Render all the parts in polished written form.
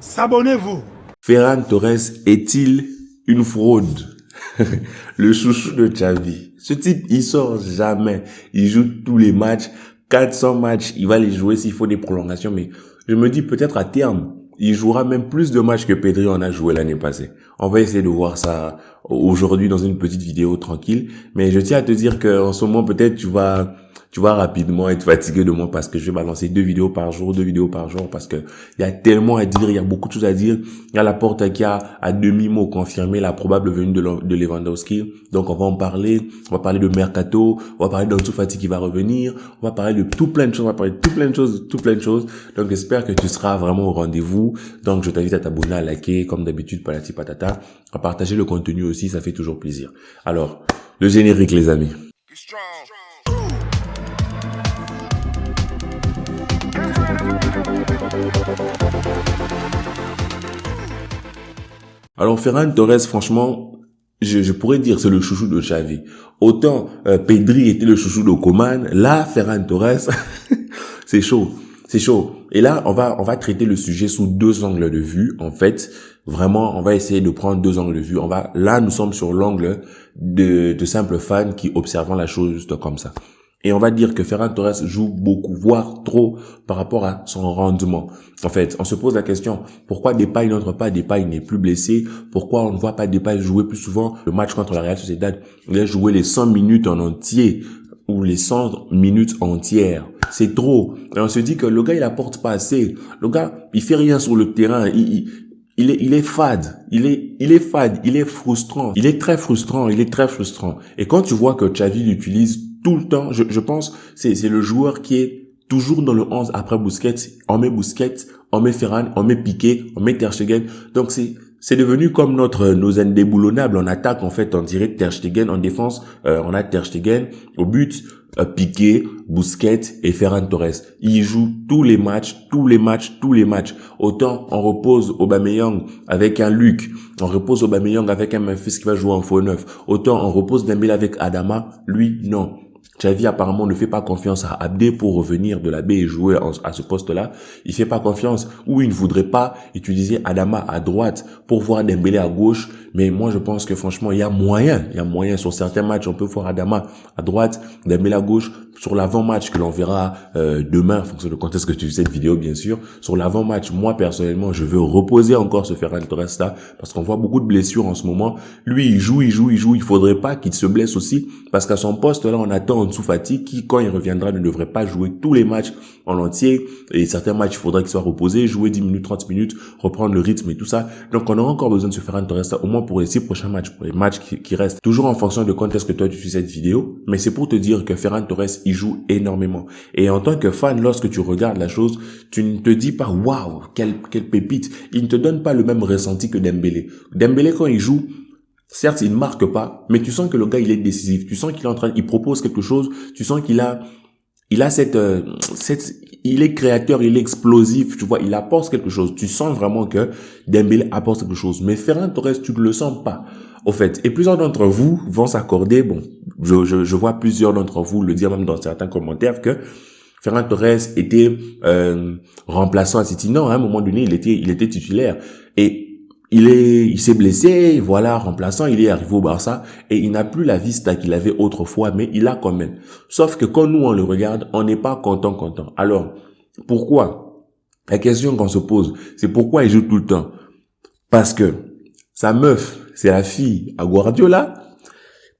S'abonnez-vous. Ferran Torres est-il une fraude? Le chouchou de Xavi. Ce type, il sort jamais. Il joue tous les matchs. 400 matchs, il va les jouer s'il faut des prolongations. Mais je me dis peut-être à terme, il jouera même plus de matchs que Pedri en a joué l'année passée. On va essayer de voir ça aujourd'hui dans une petite vidéo tranquille. Mais je tiens à te dire qu'en ce moment, peut-être tu vas rapidement être fatigué de moi parce que je vais balancer 2 vidéos par jour parce que il y a tellement à dire, il y a beaucoup de choses à dire. Il y a Laporte qui a à demi-mot confirmé la probable venue de Lewandowski. Donc on va en parler, on va parler de Mercato, on va parler d'Ansu Fati qui va revenir, on va parler de tout plein de choses, Donc j'espère que tu seras vraiment au rendez-vous. Donc je t'invite à t'abonner, à liker, comme d'habitude, patati patata, à partager le contenu aussi, ça fait toujours plaisir. Alors, le générique les amis. Alors Ferran Torres, franchement, je pourrais dire c'est le chouchou de Xavi. Autant Pedri était le chouchou de Coman, là Ferran Torres, c'est chaud. Et là, on va traiter le sujet sous 2 angles de vue. En fait, vraiment, on va essayer de prendre 2 angles de vue. Là, nous sommes sur l'angle de simples fans qui observent la chose juste comme ça. Et on va dire que Ferran Torres joue beaucoup, voire trop, par rapport à son rendement. En fait, on se pose la question, pourquoi Depay n'entre pas? Depay n'est plus blessé. Pourquoi on ne voit pas Depay jouer plus souvent? Le match contre la Real Sociedad, il a joué les 100 minutes en entier, ou les 100 minutes entières. C'est trop. Et on se dit que le gars, il apporte pas assez. Le gars, il fait rien sur le terrain. Il est fade. Il est fade. Il est frustrant. Il est très frustrant. Et quand tu vois que Xavi l'utilise tout le temps, je pense, c'est le joueur qui est toujours dans le 11 après Busquets. On met Busquets, on met Ferran, on met Piqué, on met Ter Stegen. Donc c'est devenu comme nos indéboulonnables en attaque, en fait, on dirait Ter Stegen. En défense, on a Ter Stegen. Au but, Piqué, Busquets et Ferran Torres. Ils jouent tous les matchs. Autant on repose Aubameyang avec un Luc, on repose Aubameyang avec un Memphis qui va jouer en faux neuf. Autant on repose Dembélé avec Adama, lui non. Xavi apparemment ne fait pas confiance à Abdé pour revenir de la baie et jouer à ce poste-là. Il fait pas confiance, ou il ne voudrait pas utiliser Adama à droite pour voir Dembélé à gauche. Mais moi, je pense que franchement, il y a moyen sur certains matchs, on peut voir Adama à droite, Dembélé à gauche. Sur l'avant-match que l'on verra demain, en fonction de quand est-ce que tu fais cette vidéo, bien sûr. Sur l'avant-match, moi personnellement, je veux reposer encore ce Ferran Torres là, parce qu'on voit beaucoup de blessures en ce moment. Lui, il joue. Il faudrait pas qu'il se blesse aussi, parce qu'à son poste là, on attend Ansu Fati qui, quand il reviendra, ne devrait pas jouer tous les matchs en entier. Et certains matchs, il faudrait qu'il soit reposé, jouer 10 minutes, 30 minutes, reprendre le rythme et tout ça. Donc, on aura encore besoin de ce Ferran Torres là, au moins pour les 6 prochains matchs, pour les matchs qui restent. Toujours en fonction de quand est-ce que toi tu suis cette vidéo. Mais c'est pour te dire que Ferran Torres, il joue énormément. Et en tant que fan, lorsque tu regardes la chose, tu ne te dis pas waouh, quelle pépite. Il ne te donne pas le même ressenti que Dembélé. Dembélé, quand il joue, certes, il ne marque pas, mais tu sens que le gars, il est décisif. Tu sens qu'il est il propose quelque chose. Tu sens qu'il a il est créateur, il est explosif, tu vois, il apporte quelque chose. Tu sens vraiment que Dembélé apporte quelque chose. Mais Ferran Torres, tu ne le sens pas. Au fait, et plusieurs d'entre vous vont s'accorder, bon, je vois plusieurs d'entre vous le dire même dans certains commentaires que Ferran Torres était remplaçant à City. Non, à un moment donné, il était titulaire. Et il s'est blessé, voilà, remplaçant, il est arrivé au Barça et il n'a plus la vista qu'il avait autrefois, mais il a quand même. Sauf que quand nous on le regarde, on n'est pas content. Alors, pourquoi? La question qu'on se pose, c'est pourquoi il joue tout le temps? Parce que sa meuf, c'est la fille à Guardiola,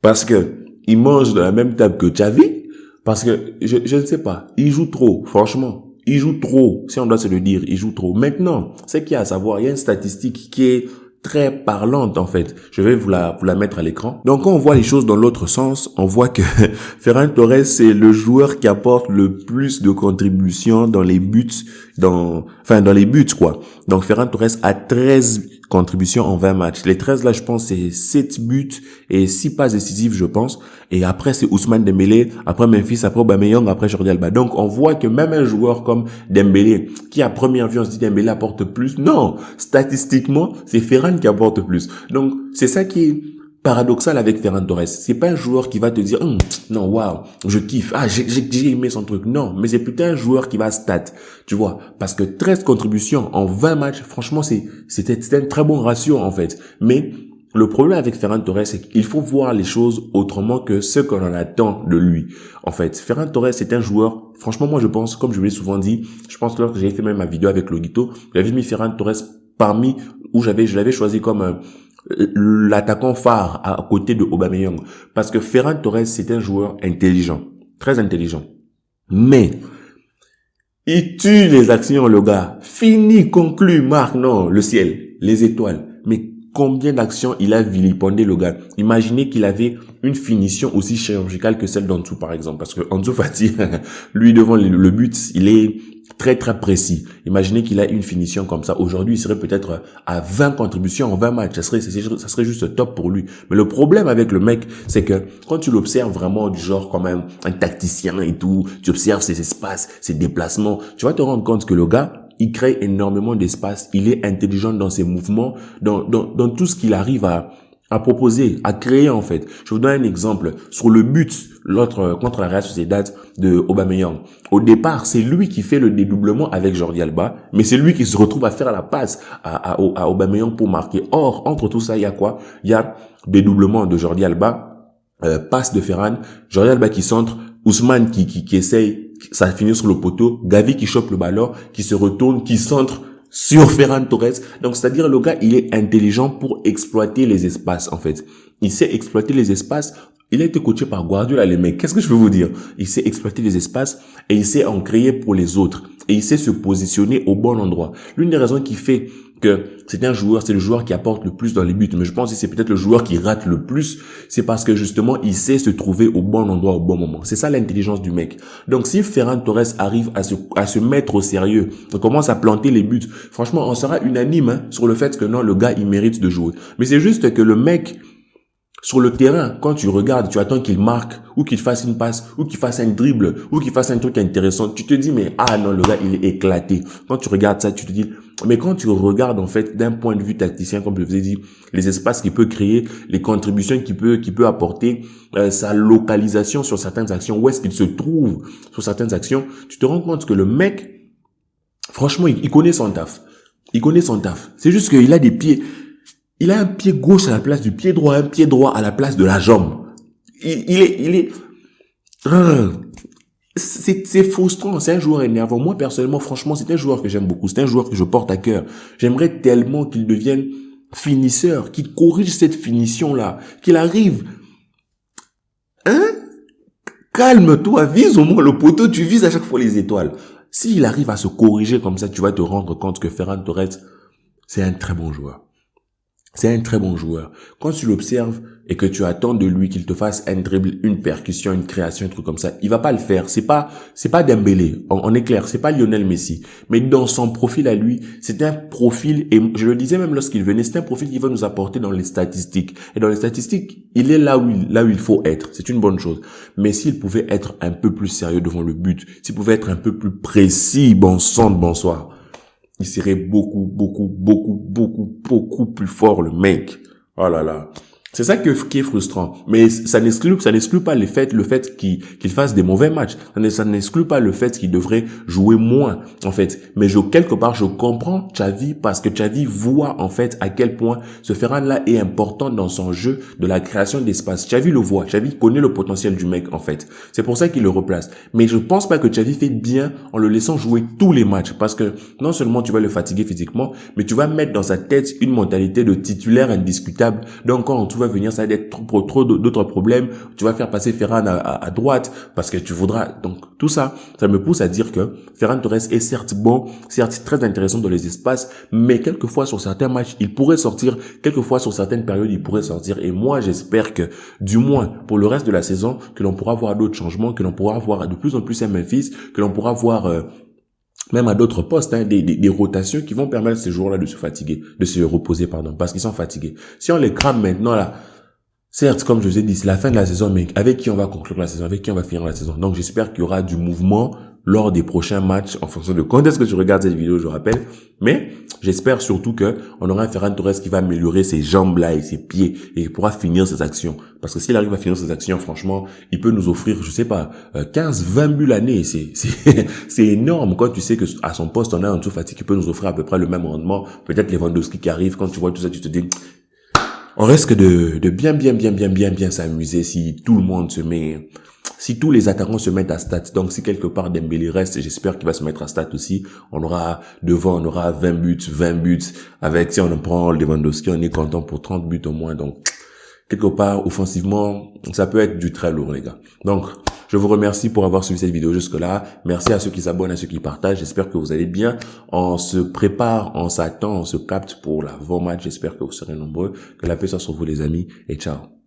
parce que il mange de la même table que Xavi, parce que je ne sais pas, il joue trop, franchement. Il joue trop, si on doit se le dire, il joue trop. Maintenant, ce qu'il y a à savoir, il y a une statistique qui est très parlante en fait. Je vais vous la mettre à l'écran. Donc quand on voit les choses dans l'autre sens, on voit que Ferran Torres c'est le joueur qui apporte le plus de contributions dans les buts, dans les buts quoi. Donc Ferran Torres a 13 contributions en 20 matchs. Les 13 là, je pense, c'est 7 buts et 6 passes décisives, je pense. Et après, c'est Ousmane Dembélé, après Memphis, après Aubameyang, après Jordi Alba. Donc, on voit que même un joueur comme Dembélé, qui à première vue, on se dit Dembélé apporte plus. Non, statistiquement, c'est Ferran qui apporte plus. Donc, c'est ça qui est paradoxal avec Ferran Torres. C'est pas un joueur qui va te dire, non, waouh, je kiffe, j'ai aimé son truc. Non, mais c'est plutôt un joueur qui va stat, tu vois. Parce que 13 contributions en 20 matchs, franchement, c'était un très bon ratio, en fait. Mais, le problème avec Ferran Torres, c'est qu'il faut voir les choses autrement que ce qu'on en attend de lui. En fait, Ferran Torres, c'est un joueur, franchement, moi, je pense, comme je vous l'ai souvent dit, je pense que lorsque j'ai fait même ma vidéo avec Loguito, j'avais mis Ferran Torres parmi, où je l'avais choisi comme, l'attaquant phare à côté de Aubameyang. Parce que Ferran Torres, c'est un joueur intelligent. Très intelligent. Mais, il tue les actions, le gars. Fini, conclu, marque, non, le ciel, les étoiles. Mais combien d'actions il a vilipendé, le gars. Imaginez qu'il avait une finition aussi chirurgicale que celle d'Ansu, par exemple. Parce que Ansu Fati, lui, devant le but, il est très, très précis. Imaginez qu'il a une finition comme ça. Aujourd'hui, il serait peut-être à 20 contributions en 20 matchs. Ça serait juste top pour lui. Mais le problème avec le mec, c'est que quand tu l'observes vraiment du genre comme un tacticien et tout, tu observes ses espaces, ses déplacements, tu vas te rendre compte que le gars, il crée énormément d'espace, il est intelligent dans ses mouvements, dans tout ce qu'il arrive à proposer, à créer en fait. Je vous donne un exemple. Sur le but, contre la Real Sociedad de Aubameyang. Au départ, c'est lui qui fait le dédoublement avec Jordi Alba, mais c'est lui qui se retrouve à faire la passe à Aubameyang pour marquer. Or, entre tout ça, il y a quoi? Il y a dédoublement de Jordi Alba, passe de Ferran, Jordi Alba qui centre, Ousmane qui essaye, ça finit sur le poteau, Gavi qui chope le ballon, qui se retourne, qui centre sur Ferran Torres. Donc, c'est-à-dire, le gars, il est intelligent pour exploiter les espaces, en fait. Il sait exploiter les espaces. Il a été coaché par Guardiola, les mecs. Qu'est-ce que je veux vous dire? Il sait exploiter les espaces et il sait en créer pour les autres. Et il sait se positionner au bon endroit. L'une des raisons qui fait que c'est le joueur qui apporte le plus dans les buts, mais je pense que c'est peut-être le joueur qui rate le plus, c'est parce que justement, il sait se trouver au bon endroit au bon moment. C'est ça l'intelligence du mec. Donc, si Ferran Torres arrive à se mettre au sérieux, on commence à planter les buts, franchement, on sera unanime sur le fait que non, le gars, il mérite de jouer. Mais c'est juste que le mec, sur le terrain, quand tu regardes, tu attends qu'il marque, ou qu'il fasse une passe, ou qu'il fasse un dribble, ou qu'il fasse un truc intéressant. Tu te dis, mais non, le gars, il est éclaté. Quand tu regardes ça, tu te dis, mais quand tu regardes, en fait, d'un point de vue tacticien, comme je vous ai dit, les espaces qu'il peut créer, les contributions qu'il peut apporter, sa localisation sur certaines actions, où est-ce qu'il se trouve sur certaines actions, tu te rends compte que le mec, franchement, il connaît son taf. Il connaît son taf. C'est juste qu'il a des pieds. Il a un pied gauche à la place du pied droit, un pied droit à la place de la jambe. C'est frustrant, c'est un joueur énervant. Moi, personnellement, franchement, c'est un joueur que j'aime beaucoup. C'est un joueur que je porte à cœur. J'aimerais tellement qu'il devienne finisseur, qu'il corrige cette finition-là, qu'il arrive. Calme-toi, vise au moins le poteau, tu vises à chaque fois les étoiles. S'il arrive à se corriger comme ça, tu vas te rendre compte que Ferran Torres, c'est un très bon joueur. C'est un très bon joueur. Quand tu l'observes et que tu attends de lui qu'il te fasse un dribble, une percussion, une création, un truc comme ça, il va pas le faire. C'est pas Dembélé. On est clair. C'est pas Lionel Messi. Mais dans son profil à lui, c'est un profil, et je le disais même lorsqu'il venait, c'est un profil qui va nous apporter dans les statistiques. Et dans les statistiques, il est là où il faut être. C'est une bonne chose. Mais s'il pouvait être un peu plus sérieux devant le but, s'il pouvait être un peu plus précis, bon sang de bonsoir, il serait beaucoup plus fort, le mec. Oh là là. C'est ça qui est frustrant. Mais ça n'exclut pas le fait qu'il fasse des mauvais matchs. Ça n'exclut pas le fait qu'il devrait jouer moins, en fait. Mais quelque part, je comprends Xavi parce que Xavi voit, en fait, à quel point ce Ferran-là est important dans son jeu de la création d'espace. Xavi le voit. Xavi connaît le potentiel du mec, en fait. C'est pour ça qu'il le replace. Mais je pense pas que Xavi fait bien en le laissant jouer tous les matchs parce que non seulement tu vas le fatiguer physiquement, mais tu vas mettre dans sa tête une mentalité de titulaire indiscutable. Donc, quand tu va venir, ça va être trop d'autres problèmes. Tu vas faire passer Ferran à droite parce que tu voudras. Donc, tout ça, ça me pousse à dire que Ferran Torres est certes bon, certes très intéressant dans les espaces, mais quelquefois sur certains matchs, il pourrait sortir. Quelquefois sur certaines périodes, il pourrait sortir. Et moi, j'espère que, du moins, pour le reste de la saison, que l'on pourra voir d'autres changements, que l'on pourra voir de plus en plus un Memphis, que l'on pourra voir même à d'autres postes, des rotations qui vont permettre à ces joueurs-là de se fatiguer, de se reposer, parce qu'ils sont fatigués. Si on les crame maintenant, là, certes, comme je vous ai dit, c'est la fin de la saison, mais avec qui on va conclure la saison, avec qui on va finir la saison. Donc, j'espère qu'il y aura du mouvement lors des prochains matchs, en fonction de quand est-ce que tu regardes cette vidéo, je rappelle. Mais j'espère surtout que on aura un Ferran Torres qui va améliorer ses jambes là et ses pieds et pourra finir ses actions. Parce que s'il arrive à finir ses actions, franchement, il peut nous offrir, je sais pas, 15, 20 buts l'année. C'est énorme quand tu sais que à son poste, on a Ansu Fati qui peut nous offrir à peu près le même rendement. Peut-être Lewandowski qui arrive, quand tu vois tout ça, tu te dis, on risque de bien s'amuser si tout le monde se met, si tous les attaquants se mettent à stat. Donc, si quelque part Dembélé reste, j'espère qu'il va se mettre à stat aussi. On aura 20 buts. Avec, si on prend Lewandowski, on est content pour 30 buts au moins. Donc, quelque part, offensivement, ça peut être du très lourd, les gars. Donc, je vous remercie pour avoir suivi cette vidéo jusque-là. Merci à ceux qui s'abonnent, à ceux qui partagent. J'espère que vous allez bien. On se prépare, on s'attend, on se capte pour l'avant-match. J'espère que vous serez nombreux. Que la paix soit sur vous, les amis. Et ciao.